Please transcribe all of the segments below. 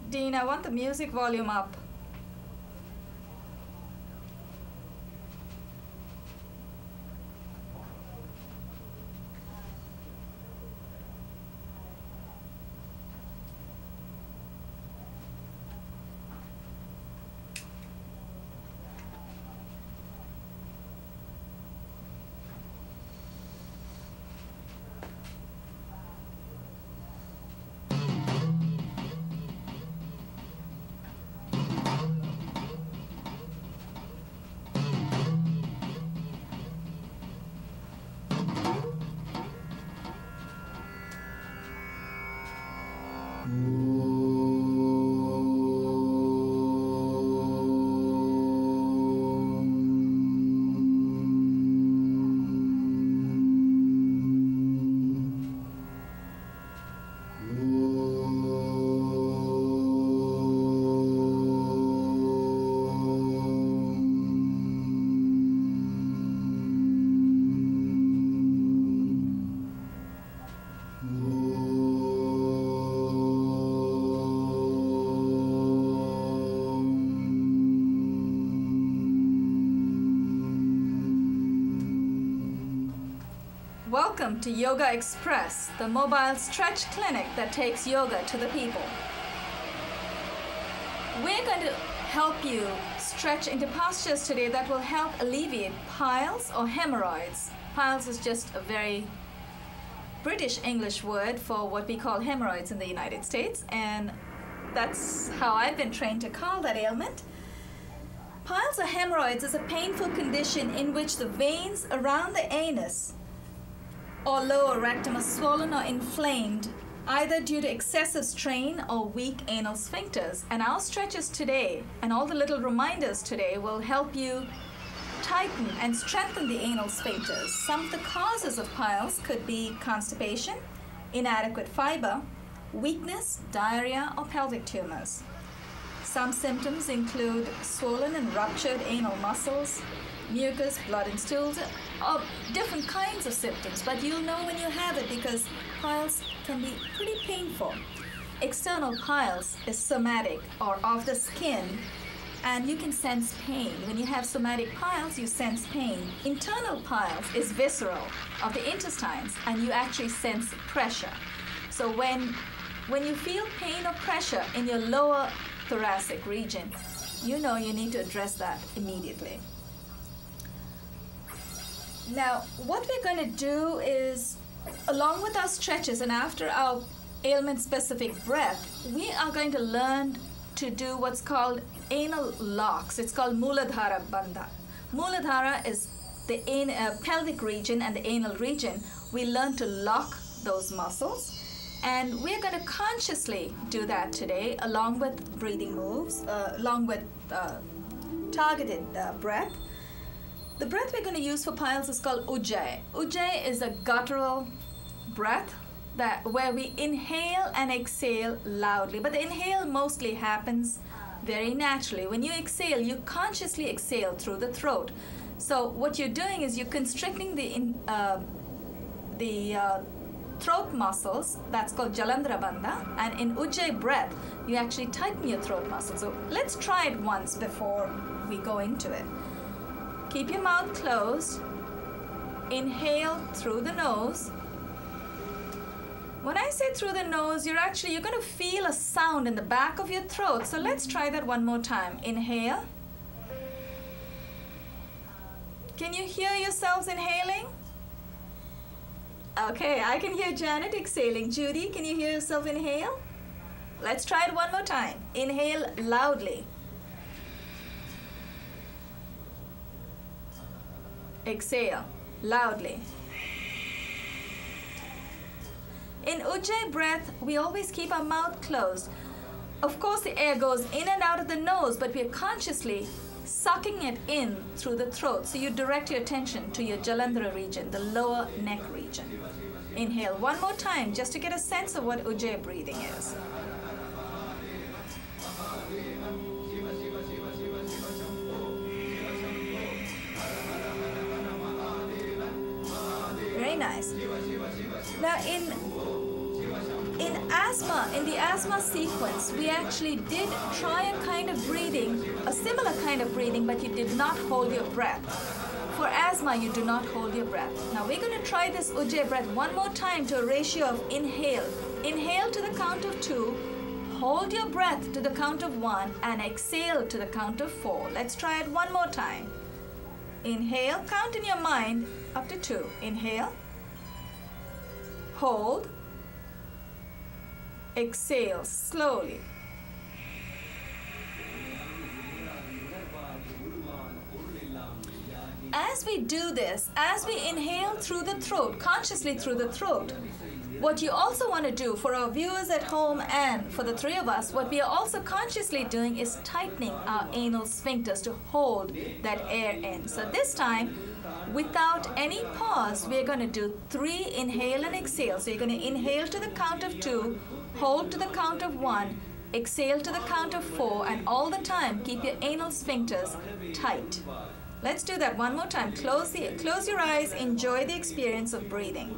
Dean, I want the music volume up. Welcome to Yogaxpress, the mobile stretch clinic that takes yoga to the people. We're going to help you stretch into postures today that will help alleviate piles or hemorrhoids. Piles is just a very British English word for what we call hemorrhoids in the United States, and that's how I've been trained to call that ailment. Piles or hemorrhoids is a painful condition in which the veins around the anus or lower rectum are swollen or inflamed, either due to excessive strain or weak anal sphincters. And our stretches today and all the little reminders today will help you tighten and strengthen the anal sphincters. Some of the causes of piles could be constipation, inadequate fiber, weakness, diarrhea, or pelvic tumors. Some symptoms include swollen and ruptured anal muscles, mucus, blood and stools, or different kinds of symptoms, but you'll know when you have it because piles can be pretty painful. External piles is somatic or of the skin, and you can sense pain. When you have somatic piles, you sense pain. Internal piles is visceral, of the intestines, and you actually sense pressure. So when you feel pain or pressure in your lower thoracic region, you know you need to address that immediately. Now, what we're going to do is, along with our stretches and after our ailment-specific breath, we are going to learn to do what's called anal locks. It's called Muladhara Bandha. Muladhara is the pelvic region and the anal region. We learn to lock those muscles, and we're going to consciously do that today, along with breathing moves, along with targeted breath. The breath we're going to use for piles is called Ujjayi. Ujjayi is a guttural breath where we inhale and exhale loudly, but the inhale mostly happens very naturally. When you exhale, you consciously exhale through the throat. So what you're doing is you're constricting the throat muscles. That's called Jalandhara Bandha, and in Ujjayi breath, you actually tighten your throat muscles. So let's try it once before we go into it. Keep your mouth closed. Inhale through the nose. When I say through the nose, you're going to feel a sound in the back of your throat. So let's try that one more time. Inhale. Can you hear yourselves inhaling? Okay, I can hear Janet exhaling. Judy, can you hear yourself inhale? Let's try it one more time. Inhale loudly. Exhale loudly. In Ujjayi breath, we always keep our mouth closed. Of course, the air goes in and out of the nose, but we're consciously sucking it in through the throat. So you direct your attention to your Jalandhara region, the lower neck region. Inhale one more time just to get a sense of what Ujjayi breathing is. Very nice. Now in in the asthma sequence, we actually did try a kind of breathing, a similar kind of breathing, but you did not hold your breath. For asthma, you do not hold your breath. Now we're going to try this Ujjayi breath one more time to a ratio of inhale. Inhale to the count of 2, hold your breath to the count of 1, and exhale to the count of 4. Let's try it one more time. Inhale, count in your mind up to 2. Inhale, hold, exhale slowly. As we do this, as we inhale through the throat, consciously through the throat, what you also want to do for our viewers at home and for the three of us, what we are also consciously doing is tightening our anal sphincters to hold that air in. So this time, without any pause, we're going to do 3 inhale and exhale. So you're going to inhale to the count of 2, hold to the count of 1, exhale to the count of 4, and all the time keep your anal sphincters tight. Let's do that one more time. Close your eyes, enjoy the experience of breathing.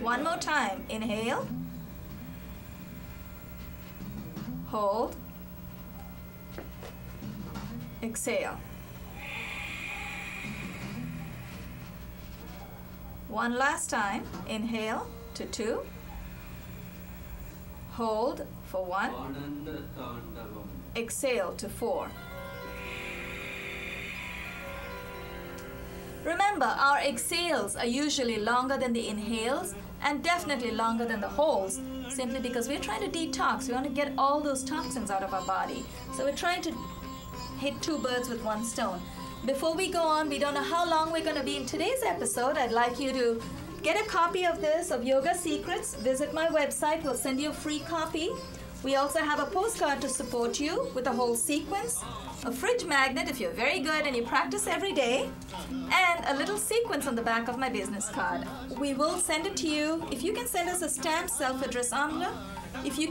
One more time. Inhale, hold, exhale. One last time. Inhale to 2, hold for 1, exhale to 4. Remember, our exhales are usually longer than the inhales and definitely longer than the holds, simply because we're trying to detox. We want to get all those toxins out of our body. So we're trying to hit 2 birds with 1 stone. Before we go on, we don't know how long we're going to be in today's episode. I'd like you to get a copy of this, of Yoga Secrets. Visit my website. We'll send you a free copy. We also have a postcard to support you with the whole sequence, a fridge magnet if you're very good and you practice every day, and a little sequence on the back of my business card. We will send it to you. If you can send us a stamped self-addressed envelope. If you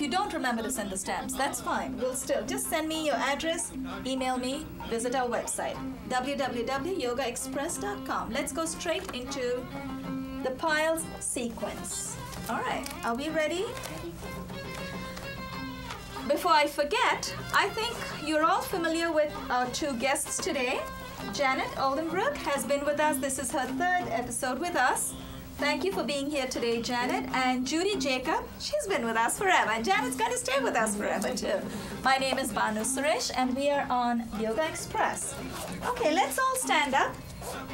don't remember to send the stamps, that's fine. We'll still just send me your address, email me, visit our website, www.yogaxpress.com. Let's go straight into the piles sequence. All right, are we ready? Before I forget, I think you're all familiar with our 2 guests today. Janet Oldenbrook has been with us. This is her 3rd episode with us. Thank you for being here today, Janet. And Judy Jacob, she's been with us forever. And Janet's going to stay with us forever, too. My name is Banu Suresh, and we are on Yogaxpress. Okay, let's all stand up.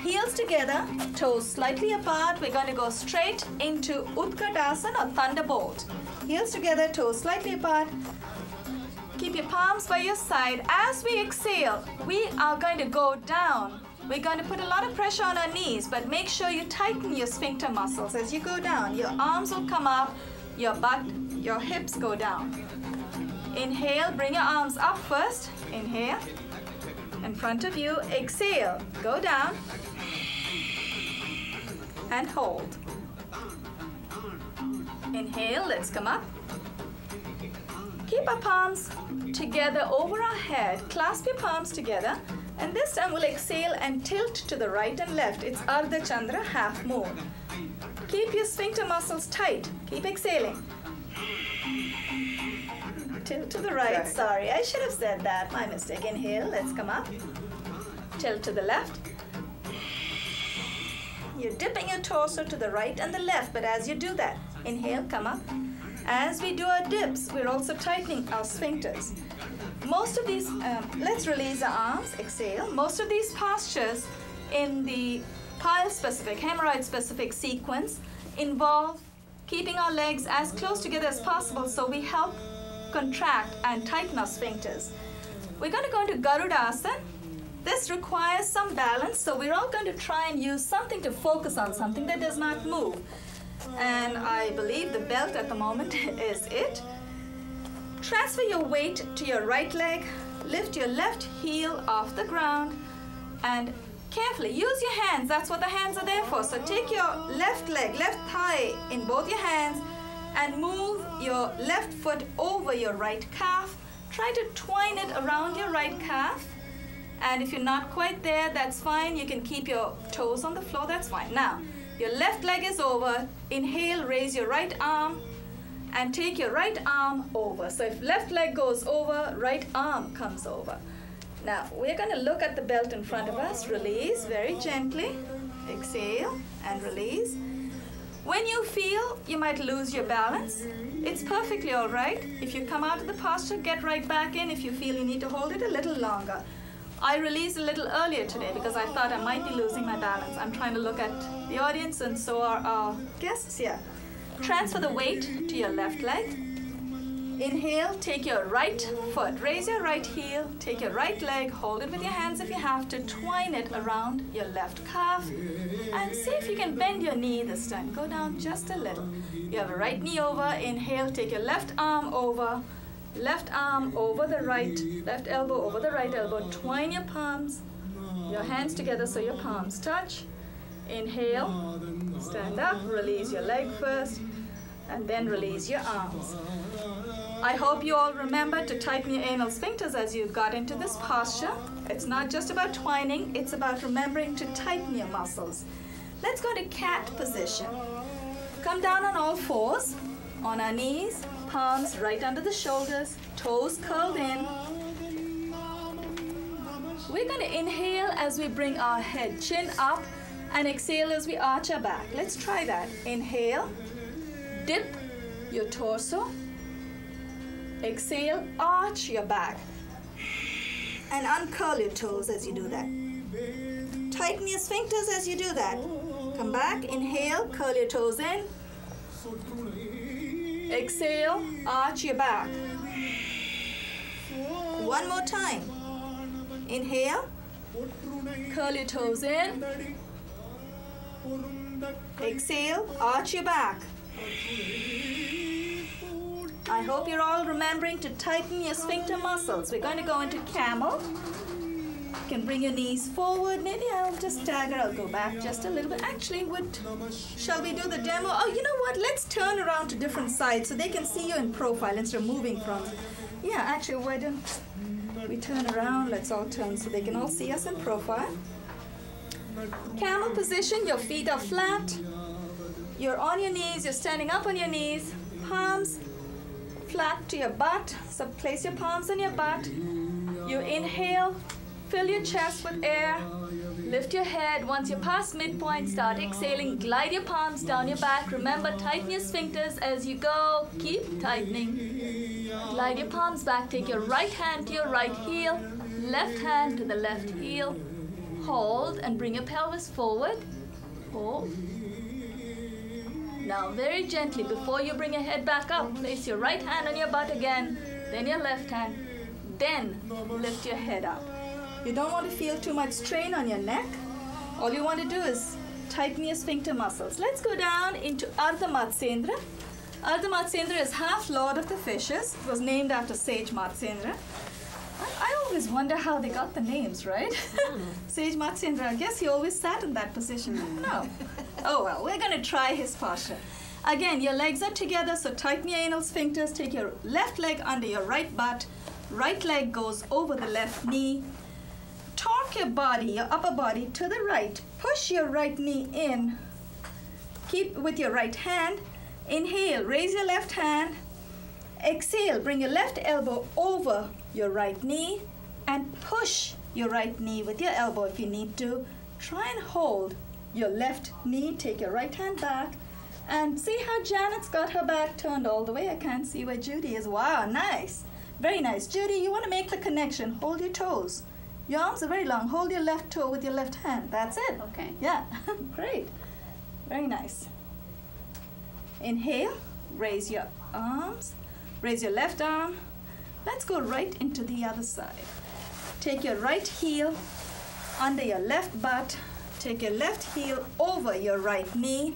Heels together, toes slightly apart. We're going to go straight into Utkatasana or Thunderbolt. Heels together, toes slightly apart. Keep your palms by your side. As we exhale, we are going to go down. We're going to put a lot of pressure on our knees, but make sure you tighten your sphincter muscles as you go down. Your arms will come up, your butt, your hips go down. Inhale, bring your arms up first. Inhale, in front of you. Exhale, go down and hold. Inhale, let's come up. Keep our palms together over our head. Clasp your palms together. And this time we'll exhale and tilt to the right and left. It's Ardha Chandra, half moon. Keep your sphincter muscles tight. Keep exhaling. Tilt to the right. Sorry, I should have said that. My mistake. Inhale, let's come up. Tilt to the left. You're dipping your torso to the right and the left, but as you do that, inhale, come up. As we do our dips, we're also tightening our sphincters. Most of these, let's release our arms, exhale. Most of these postures in the pile-specific, hemorrhoid-specific sequence involve keeping our legs as close together as possible so we help contract and tighten our sphincters. We're going to go into Garudasana. This requires some balance, so we're all going to try and use something to focus on, something that does not move. And I believe the belt at the moment is it. Transfer your weight to your right leg, lift your left heel off the ground, and carefully use your hands. That's what the hands are there for. So take your left leg, left thigh in both your hands and move your left foot over your right calf. Try to twine it around your right calf And if you're not quite there, that's fine. You can keep your toes on the floor, that's fine. Now, your left leg is over. Inhale, raise your right arm and take your right arm over. So if left leg goes over, right arm comes over. Now, we're going to look at the belt in front of us. Release very gently. Exhale and release. When you feel you might lose your balance, it's perfectly all right. If you come out of the posture, get right back in. If you feel you need to hold it a little longer. I released a little earlier today because I thought I might be losing my balance. I'm trying to look at the audience, and so are our guests here. Transfer the weight to your left leg. Inhale, take your right foot, raise your right heel, take your right leg, hold it with your hands if you have to, twine it around your left calf, and see if you can bend your knee this time. Go down just a little. You have a right knee over. Inhale, take your left arm over the right, left elbow over the right elbow. Twine your palms, your hands together so your palms touch. Inhale, stand up, release your leg first, and then release your arms. I hope you all remember to tighten your anal sphincters as you got into this posture. It's not just about twining, it's about remembering to tighten your muscles. Let's go to cat position. Come down on all fours, on our knees, palms right under the shoulders, toes curled in. We're going to inhale as we bring our head, chin up, and exhale as we arch our back. Let's try that. Inhale, dip your torso. Exhale, arch your back. And uncurl your toes as you do that. Tighten your sphincters as you do that. Come back, inhale, curl your toes in. Exhale, arch your back. One more time. Inhale, curl your toes in. Exhale, arch your back. I hope you're all remembering to tighten your sphincter muscles. We're going to go into camel. You can bring your knees forward. Maybe I'll just stagger. I'll go back just a little bit. Actually, shall we do the demo? Oh, you know what? Let's turn around to different sides so they can see you in profile instead of moving from. Yeah, actually, why don't we turn around? Let's all turn so they can all see us in profile. Camel position. Your feet are flat. You're on your knees. You're standing up on your knees. Palms flat to your butt, so place your palms on your butt. You inhale, fill your chest with air, lift your head. Once you're past midpoint, start exhaling, glide your palms down your back. Remember, tighten your sphincters as you go. Keep tightening. Glide your palms back, take your right hand to your right heel, left hand to the left heel. Hold and bring your pelvis forward. Hold. Now, very gently, before you bring your head back up, place your right hand on your butt again, then your left hand, then lift your head up. You don't want to feel too much strain on your neck. All you want to do is tighten your sphincter muscles. Let's go down into Ardha Matsyendra. Ardha Matsyendra is half Lord of the Fishes. It was named after Sage Matsyendra. I always wonder how they got the names, right? Sage Matsyendra, I guess he always sat in that position. No. Oh well, we're going to try his posture. Again, your legs are together, so tighten your anal sphincters. Take your left leg under your right butt. Right leg goes over the left knee. Torque your body, your upper body, to the right. Push your right knee in. Keep with your right hand. Inhale, raise your left hand. Exhale, bring your left elbow over your right knee and push your right knee with your elbow if you need to. Try and hold your left knee. Take your right hand back and see how Janet's got her back turned all the way. I can't see where Judy is. Wow, nice. Very nice. Judy, you want to make the connection. Hold your toes. Your arms are very long. Hold your left toe with your left hand. That's it. Okay. Yeah, great. Very nice. Inhale, raise your arms. Raise your left arm. Let's go right into the other side. Take your right heel under your left butt. Take your left heel over your right knee.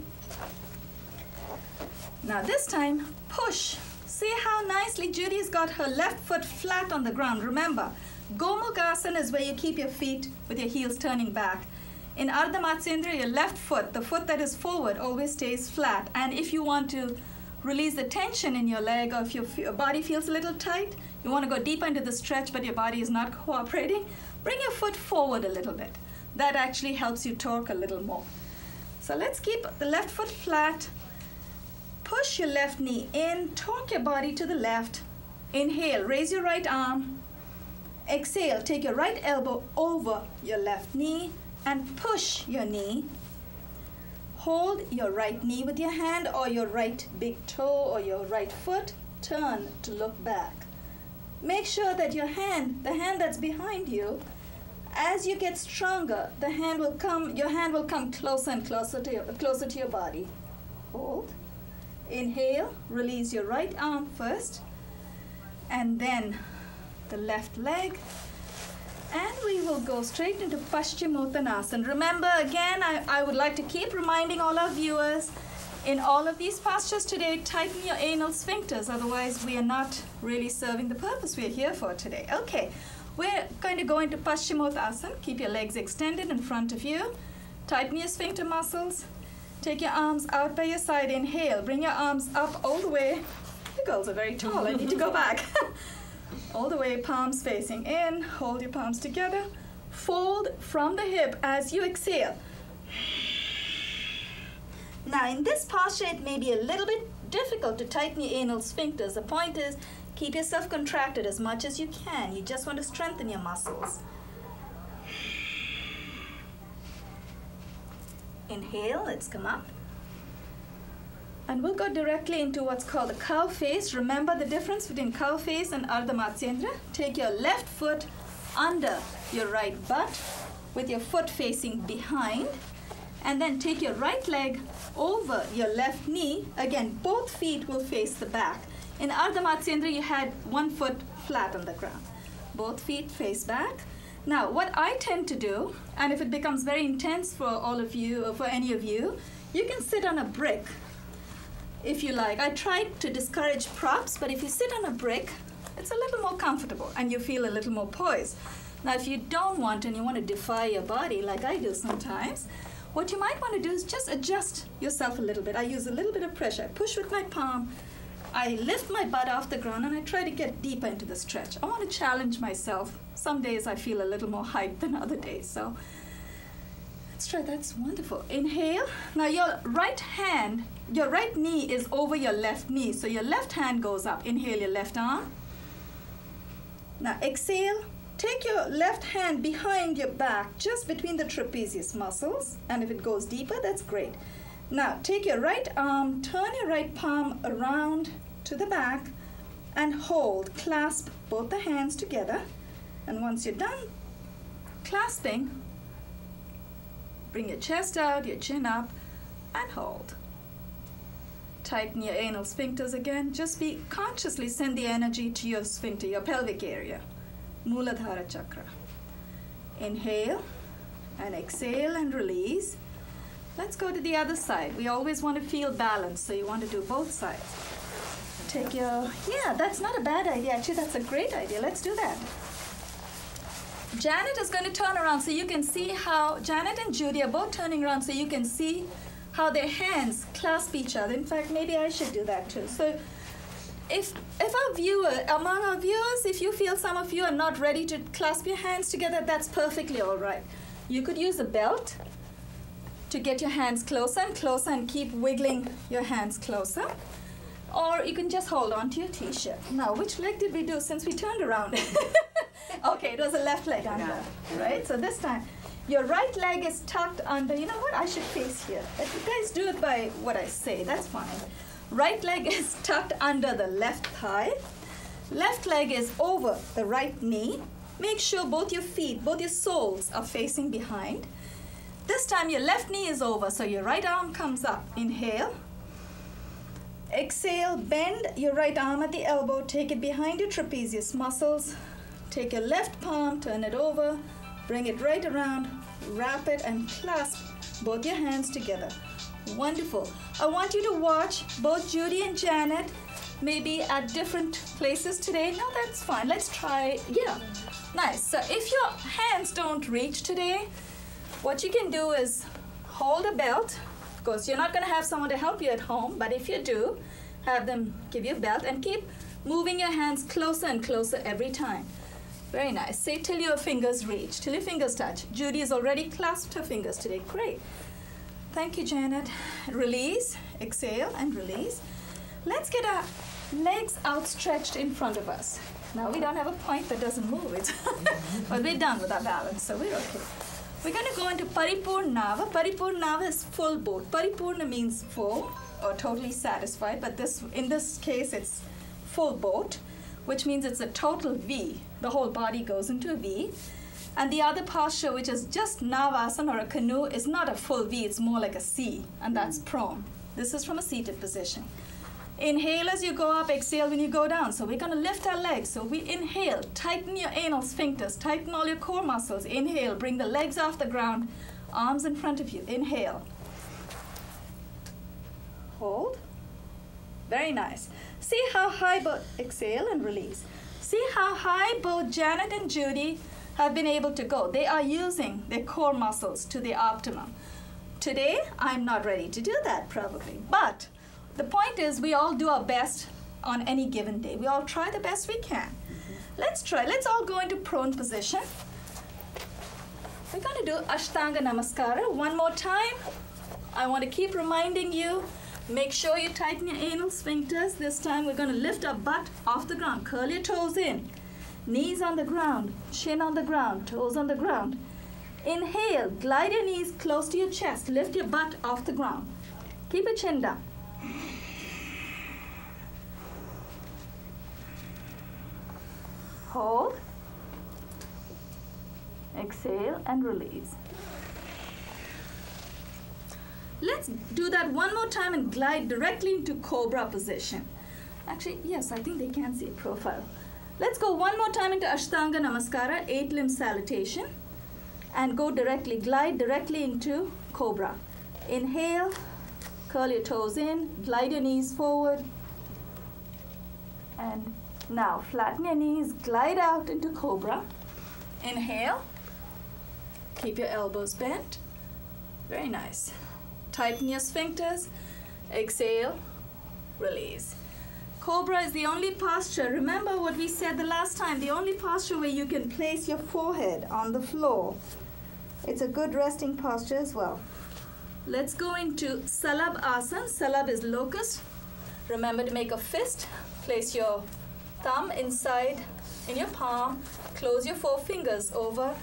Now this time, push. See how nicely Judy's got her left foot flat on the ground. Remember, Gomukhasana is where you keep your feet with your heels turning back. In Ardha Matsyendra, your left foot, the foot that is forward, always stays flat. And if you want to release the tension in your leg, or if your body feels a little tight, you want to go deeper into the stretch but your body is not cooperating, bring your foot forward a little bit. That actually helps you torque a little more. So let's keep the left foot flat. Push your left knee in, torque your body to the left. Inhale, raise your right arm. Exhale, take your right elbow over your left knee and push your knee. Hold your right knee with your hand or your right big toe or your right foot. Turn to look back. Make sure that your hand, the hand that's behind you, as you get stronger, your hand will come closer and closer to your body. Hold. Inhale, release your right arm first, and then the left leg. And we will go straight into Paschimottanasana. Remember, again, I would like to keep reminding all our viewers, in all of these postures today, tighten your anal sphincters. Otherwise, we are not really serving the purpose we are here for today. Okay, we're going to go into Paschimottanasana. Keep your legs extended in front of you. Tighten your sphincter muscles. Take your arms out by your side. Inhale. Bring your arms up all the way. The girls are very tall. I need to go back. All the way, palms facing in. Hold your palms together. Fold from the hip as you exhale. Now, in this posture, it may be a little bit difficult to tighten your anal sphincters. The point is, keep yourself contracted as much as you can. You just want to strengthen your muscles. Inhale, let's come up. And we'll go directly into what's called the cow face. Remember the difference between cow face and Ardha Matsyendra. Take your left foot under your right butt with your foot facing behind. And then take your right leg over your left knee. Again, both feet will face the back. In Ardha Matsyendra, you had one foot flat on the ground. Both feet face back. Now, what I tend to do, and if it becomes very intense for all of you, or for any of you, you can sit on a brick if you like. I try to discourage props, but if you sit on a brick, it's a little more comfortable and you feel a little more poised. Now, if you don't want and you want to defy your body, like I do sometimes, what you might want to do is just adjust yourself a little bit. I use a little bit of pressure. I push with my palm. I lift my butt off the ground and I try to get deeper into the stretch. I want to challenge myself. Some days I feel a little more hyped than other days. So let's try. That's wonderful. Inhale. Now your right knee is over your left knee. So your left hand goes up. Inhale your left arm. Now exhale. Take your left hand behind your back, just between the trapezius muscles. And if it goes deeper, that's great. Now, take your right arm, turn your right palm around to the back, and hold. Clasp both the hands together. And once you're done clasping, bring your chest out, your chin up, and hold. Tighten your anal sphincters again. Just consciously send the energy to your sphincter, your pelvic area. Muladhara chakra. Inhale and exhale and release. Let's go to the other side. We always want to feel balanced, so you want to do both sides. Take your, that's not a bad idea. Actually, that's a great idea. Let's do that. Janet is going to turn around so you can see how, Janet and Judy are both turning around so you can see how their hands clasp each other. In fact, maybe I should do that too. So if among our viewers, if you feel some of you are not ready to clasp your hands together, that's perfectly all right. You could use a belt to get your hands closer and closer and keep wiggling your hands closer. Or you can just hold on to your t-shirt. Now, which leg did we do since we turned around? Okay, it was a left leg under, right? So this time, your right leg is tucked under. You know what? I should face here. If you guys do it by what I say, that's fine. Right leg is tucked under the left thigh. Left leg is over the right knee. Make sure both your feet, both your soles are facing behind. This time your left knee is over, so your right arm comes up. Inhale. Exhale, bend your right arm at the elbow. Take it behind your trapezius muscles. Take your left palm, turn it over, bring it right around, wrap it, and clasp both your hands together. Wonderful. I want you to watch both Judy and Janet, maybe at different places today. No, that's fine. Let's try. Yeah, nice. So if your hands don't reach today, what you can do is hold a belt. Of course, you're not going to have someone to help you at home, but if you do, have them give you a belt, and keep moving your hands closer and closer every time. Very nice. Say till your fingers reach, till your fingers touch. Judy has already clasped her fingers today. Great. Thank you, Janet. Release, exhale, and release. Let's get our legs outstretched in front of us. Now we don't have a point that doesn't move it, but we're done with our balance, so we're okay. We're going to go into Paripurnava. Paripurnava is full boat. Paripurna means full or totally satisfied, but in this case it's full boat, which means it's a total V. The whole body goes into a V. And the other posture, which is just Navasana or a canoe, is not a full V, it's more like a C, and that's prone. This is from a seated position. Inhale as you go up, exhale when you go down. So we're going to lift our legs. So we inhale, tighten your anal sphincters, tighten all your core muscles. Inhale, bring the legs off the ground, arms in front of you. Inhale. Hold. Very nice. See how high both, exhale and release. See how high both Janet and Judy have been able to go. They are using their core muscles to the optimum. Today, I'm not ready to do that probably, but the point is we all do our best on any given day. We all try the best we can. Let's try. Let's all go into prone position. We're going to do Ashtanga Namaskara one more time. I want to keep reminding you, make sure you tighten your anal sphincters. This time we're going to lift our butt off the ground. Curl your toes in. Knees on the ground, chin on the ground, toes on the ground. Inhale, glide your knees close to your chest. Lift your butt off the ground. Keep your chin down. Hold. Exhale and release. Let's do that one more time and glide directly into Cobra position. Actually, yes, I think they can see a profile. Let's go one more time into Ashtanga Namaskara, 8-limb salutation, and go directly, glide directly into Cobra. Inhale, curl your toes in, glide your knees forward, and now flatten your knees, glide out into Cobra. Inhale, keep your elbows bent. Very nice. Tighten your sphincters. Exhale, release. Cobra is the only posture, remember what we said the last time, the only posture where you can place your forehead on the floor. It's a good resting posture as well. Let's go into Salab Asana. Salab is locust. Remember to make a fist. Place your thumb inside in your palm. Close your 4 fingers over.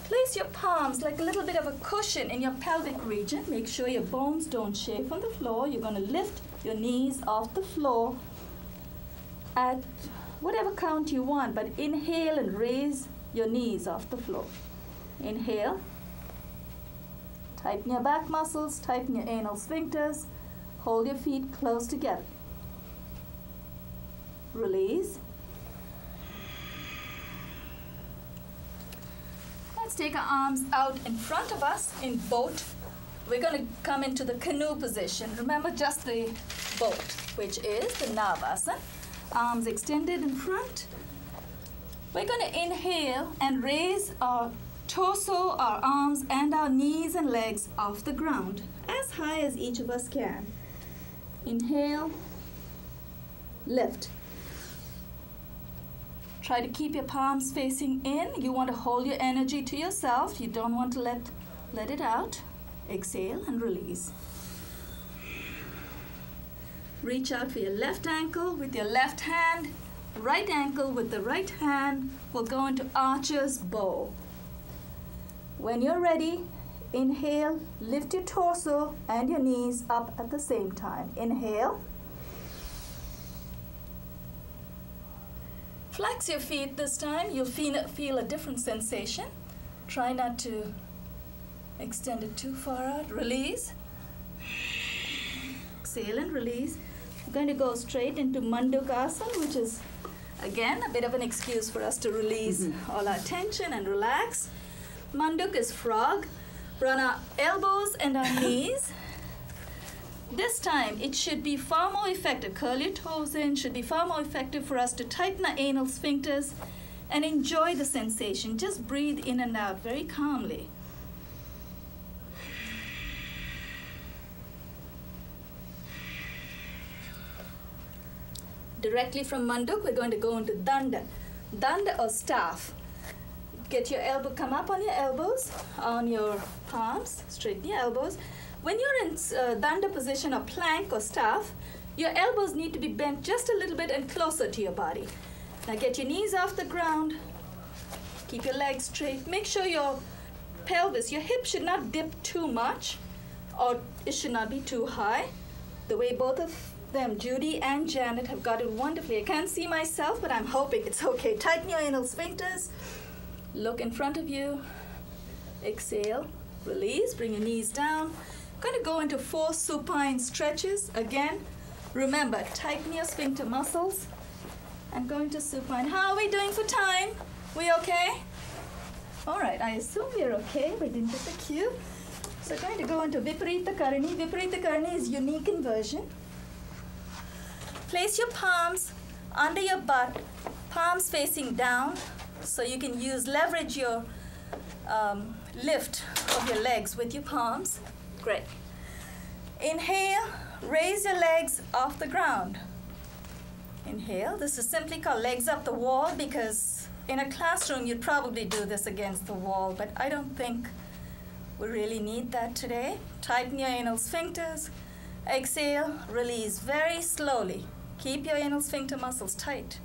Place your palms like a little bit of a cushion in your pelvic region. Make sure your bones don't shake from the floor. You're going to lift your knees off the floor at whatever count you want, but inhale and raise your knees off the floor. Inhale. Tighten your back muscles, tighten your anal sphincters. Hold your feet close together. Release. Let's take our arms out in front of us in boat. We're going to come into the canoe position. Remember just the boat, which is the Navasana. Arms extended in front. We're going to inhale and raise our torso, our arms, and our knees and legs off the ground, as high as each of us can. Inhale, lift. Try to keep your palms facing in. You want to hold your energy to yourself. You don't want to let it out. Exhale and release. Reach out for your left ankle with your left hand. Right ankle with the right hand will go into archer's bow. When you're ready, inhale, lift your torso and your knees up at the same time. Inhale. Flex your feet this time. You'll feel a different sensation. Try not to extend it too far out. Release. Exhale and release. We're going to go straight into Mandukasana, which is, again, a bit of an excuse for us to release all our tension and relax. Manduk is frog. Run our elbows and our knees. This time, it should be far more effective. Curl your toes in. Should be far more effective for us to tighten our anal sphincters and enjoy the sensation. Just breathe in and out very calmly. Directly from Manduk, we're going to go into Danda. Danda or staff. Get your elbow, come up on your elbows, on your palms, straighten your elbows. When you're in Danda position or plank or staff, your elbows need to be bent just a little bit and closer to your body. Now get your knees off the ground, keep your legs straight. Make sure your pelvis, your hip should not dip too much, or it should not be too high. The way both of them, Judy and Janet, have got it wonderfully. I can't see myself, but I'm hoping it's okay. Tighten your anal sphincters. Look in front of you. Exhale, release, bring your knees down. Going to go into 4 supine stretches. Again, remember, tighten your sphincter muscles. I'm going to supine. How are we doing for time? We okay? All right, I assume we're okay. We didn't get the cue. So I'm going to go into Viparita Karani. Viparita Karani is unique inversion. Place your palms under your butt, palms facing down, so you can leverage your lift of your legs with your palms. Great. Inhale, raise your legs off the ground. Inhale. This is simply called legs up the wall, because in a classroom you'd probably do this against the wall, but I don't think we really need that today. Tighten your anal sphincters. Exhale, release very slowly. Keep your anal sphincter muscles tight.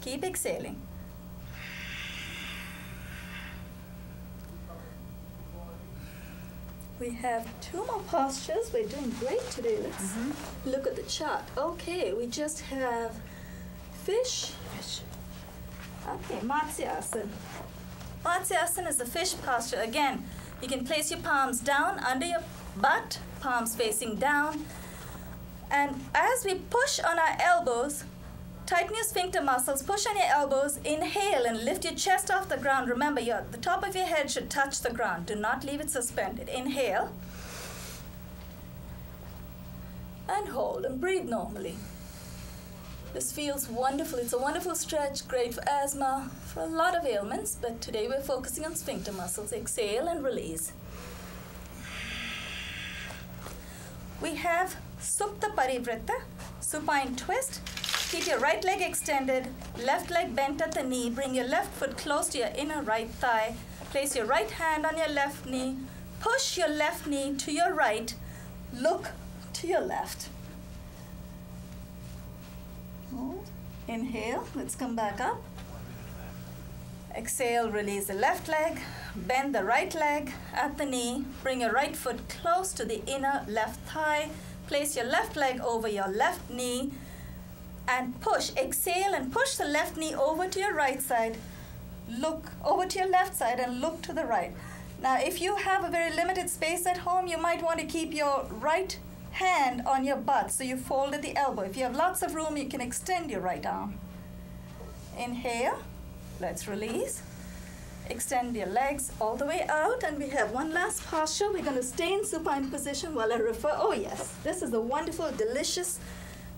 Keep exhaling. We have 2 more postures. We're doing great today. Let's look at the chart. Okay, we just have fish. Okay, Matsyasana. Matsyasana is the fish posture. Again, you can place your palms down under your butt, palms facing down. And as we push on our elbows, tighten your sphincter muscles, push on your elbows, inhale and lift your chest off the ground. Remember, the top of your head should touch the ground. Do not leave it suspended. Inhale. And hold and breathe normally. This feels wonderful. It's a wonderful stretch, great for asthma, for a lot of ailments, but today we're focusing on sphincter muscles. Exhale and release. We have Supta Parivrita, supine twist. Keep your right leg extended, left leg bent at the knee. Bring your left foot close to your inner right thigh. Place your right hand on your left knee. Push your left knee to your right. Look to your left. Hold. Inhale. Let's come back up. Exhale, release the left leg. Bend the right leg at the knee. Bring your right foot close to the inner left thigh. Place your left leg over your left knee and push. Exhale and push the left knee over to your right side. Look over to your left side and look to the right. Now, if you have a very limited space at home, you might want to keep your right hand on your butt so you fold at the elbow. If you have lots of room, you can extend your right arm. Inhale. Let's release. Extend your legs all the way out, and we have one last posture. We're going to stay in supine position while I refer. Oh yes, this is a wonderful, delicious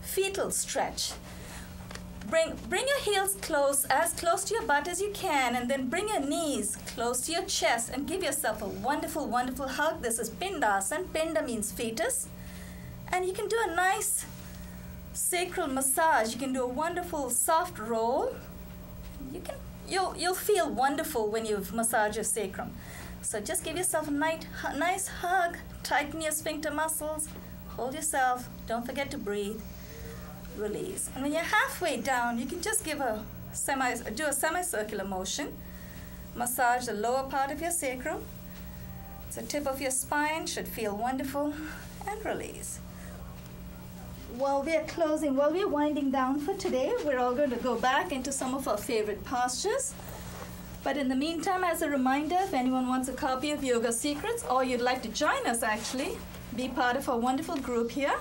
fetal stretch. Bring your heels as close to your butt as you can, and then bring your knees close to your chest and give yourself a wonderful, wonderful hug. This is Pindasana. Pinda means fetus. And you can do a nice sacral massage. You can do a wonderful soft roll. You'll feel wonderful when you've massaged your sacrum. So just give yourself a nice hug. Tighten your sphincter muscles. Hold yourself. Don't forget to breathe. Release. And when you're halfway down, you can just do a semicircular motion. Massage the lower part of your sacrum. The tip of your spine should feel wonderful. And release. While we're winding down for today, we're all going to go back into some of our favorite postures. But in the meantime, as a reminder, if anyone wants a copy of Yoga Secrets, or you'd like to join us actually, be part of our wonderful group here,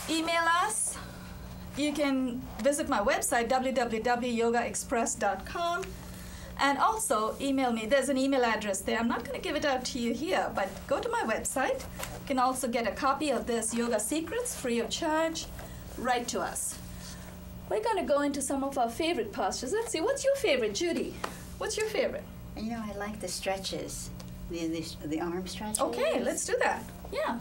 email us. You can visit my website, www.yogaxpress.com. And also email me. There's an email address there. I'm not going to give it out to you here, but go to my website. You can also get a copy of this Yoga Secrets free of charge. Write to us. We're going to go into some of our favorite postures. Let's see. What's your favorite, Judy? What's your favorite? You know, I like the stretches, the arm stretches. Okay, let's do that. Yeah.